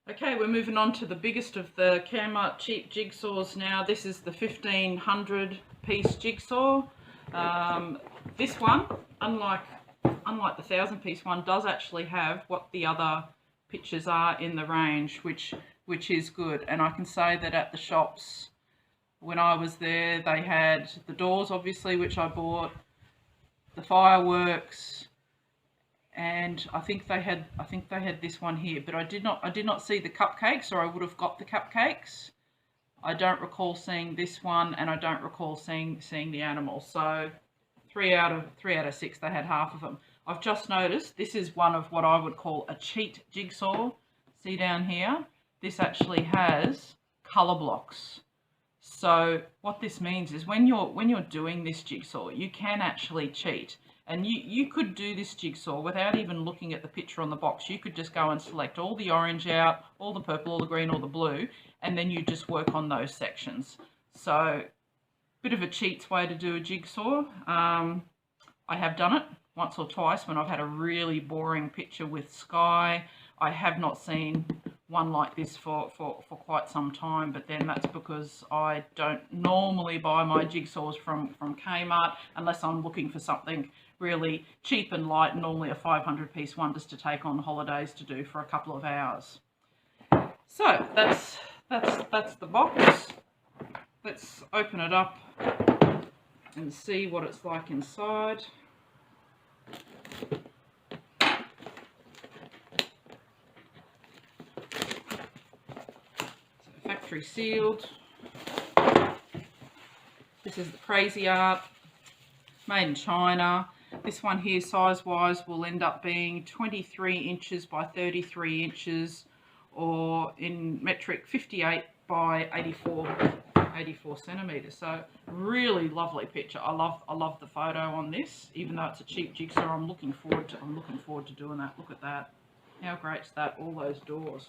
Okay, we're moving on to the biggest of the Kmart cheap jigsaws now. This is the 1500 piece jigsaw. This one, unlike the 1000 piece one, does actually have what the other pictures are in the range, which is good. And I can say that at the shops, when I was there, they had the doors, obviously, which I bought, the fireworks, and I think they had this one here, but I did not see the cupcakes, or I would have got the cupcakes. I don't recall seeing this one, and I don't recall seeing the animals. So 3 out of 6, they had half of them. I've just noticed this is one of what I would call a cheat jigsaw. See down here, this actually has colour blocks. So what this means is when you're doing this jigsaw, you can actually cheat. And you could do this jigsaw without even looking at the picture on the box. You could just go and select all the orange out, all the purple, all the green, all the blue, and then you just work on those sections. So, bit of a cheats way to do a jigsaw. I have done it once or twice when I've had a really boring picture with sky. I have not seen one like this for quite some time, but then that's because I don't normally buy my jigsaws from Kmart unless I'm looking for something really cheap and light, normally a 500 piece one just to take on holidays to do for a couple of hours. So that's the box. Let's open it up and see what it's like inside. Factory sealed. This is the Crazy Art, made in China. This one here, size-wise, will end up being 23 inches by 33 inches, or in metric, 58 by 84 centimeters. So really lovely picture. I love the photo on this, even though it's a cheap jigsaw. I'm looking forward to doing that. Look at that. How great's that? All those doors.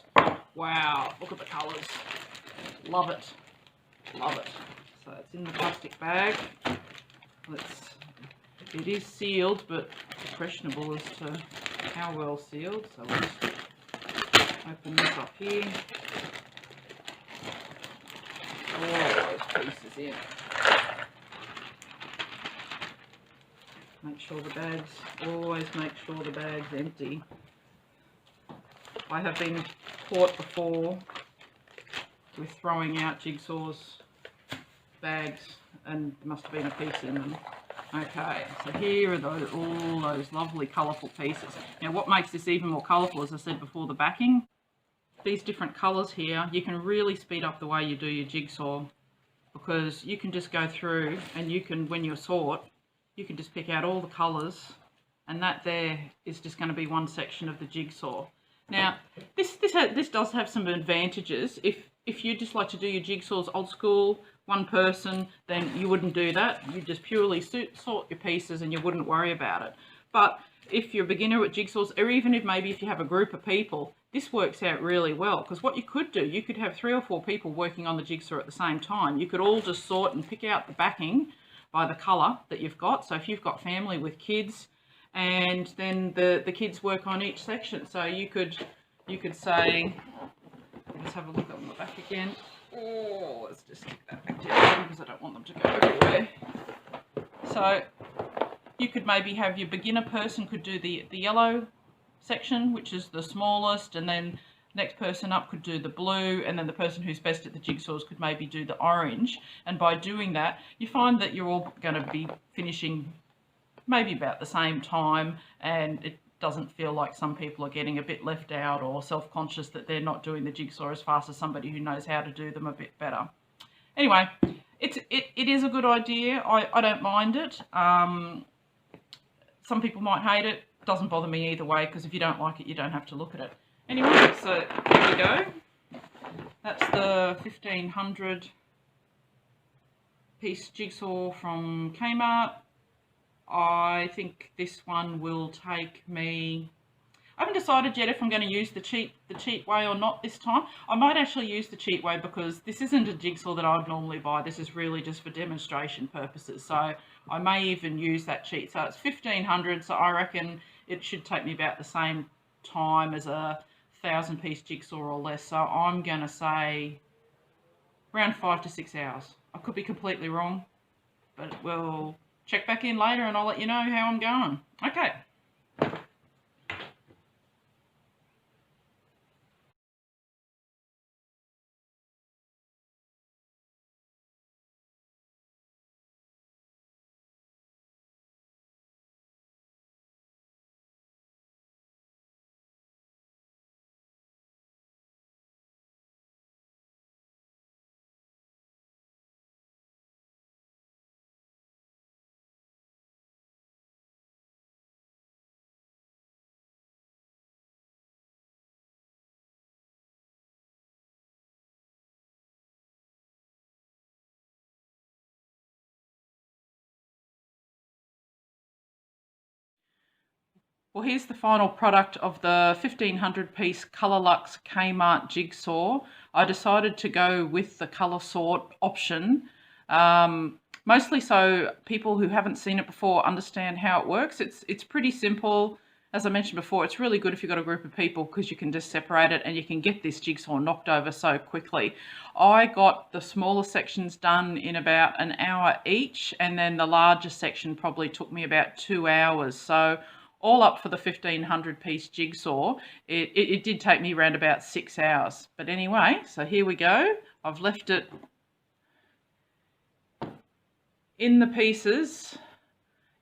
Wow, look at the colours. Love it. Love it. So it's in the plastic bag. It is sealed, but questionable as to how well sealed. So let's open this up here. All those pieces in. Always make sure the bag's empty. I have been caught before with throwing out jigsaws bags, and there must have been a piece in them. Okay, so here are all those lovely colourful pieces. Now what makes this even more colourful, as I said before, the backing. These different colours here, you can really speed up the way you do your jigsaw, because you can just go through and you can, when you sort, you can just pick out all the colours, and that there is just going to be one section of the jigsaw. Now this does have some advantages. If you just like to do your jigsaws old school, one person, then you wouldn't do that. You just purely sort your pieces and you wouldn't worry about it. But if you're a beginner at jigsaws, or even if you have a group of people, this works out really well, because what you could do, you could have 3 or 4 people working on the jigsaw at the same time. You could all just sort and pick out the backing by the colour that you've got. So if you've got family with kids, and then the kids work on each section. So you could say, let's have a look on the back again. Oh, let's just stick that back down because I don't want them to go everywhere. So you could maybe have your beginner person could do the yellow section, which is the smallest, and then next person up could do the blue, and then the person who's best at the jigsaws could maybe do the orange. And by doing that, you find that you're all going to be finishing maybe about the same time, and it doesn't feel like some people are getting a bit left out or self-conscious that they're not doing the jigsaw as fast as somebody who knows how to do them a bit better. Anyway, it is a good idea. I don't mind it. Some people might hate it. It doesn't bother me either way, because if you don't like it, you don't have to look at it. Anyway, so here we go. That's the 1500 piece jigsaw from Kmart. I think this one will take me, I haven't decided yet if I'm going to use the cheat way or not this time. I might actually use the cheat way, because this isn't a jigsaw that I'd normally buy. This is really just for demonstration purposes. So I may even use that cheat. So it's 1500, so I reckon it should take me about the same time as a 1,000-piece jigsaw or less. So I'm going to say around 5 to 6 hours. I could be completely wrong, but we'll check back in later and I'll let you know how I'm going. Okay. Well, here's the final product of the 1,500-piece Colour Luxe Kmart jigsaw. I decided to go with the colour sort option, mostly so people who haven't seen it before understand how it works. It's pretty simple. As I mentioned before, it's really good if you've got a group of people because you can just separate it and you can get this jigsaw knocked over so quickly. I got the smaller sections done in about an hour each, and then the larger section probably took me about 2 hours. So all up for the 1,500-piece jigsaw, it did take me around about 6 hours. But anyway, so here we go. I've left it in the pieces,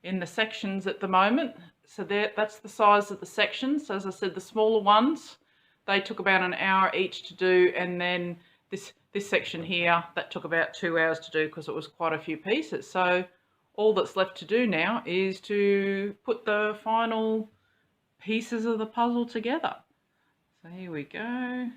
in the sections at the moment. So that's the size of the sections. As I said, the smaller ones, they took about an hour each to do, and then this section here, that took about 2 hours to do because it was quite a few pieces. So all that's left to do now is to put the final pieces of the puzzle together. So here we go.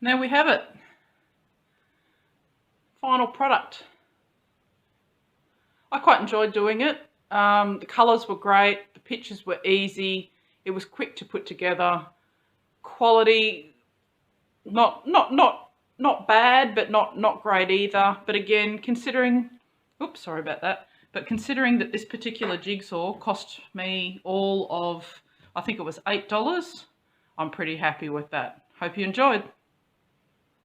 Now we have it. Final product. I quite enjoyed doing it. The colours were great. The pictures were easy. It was quick to put together. Quality, not bad, but not great either. But again, considering, oops, sorry about that. But considering that this particular jigsaw cost me all of, I think it was $8, I'm pretty happy with that. Hope you enjoyed.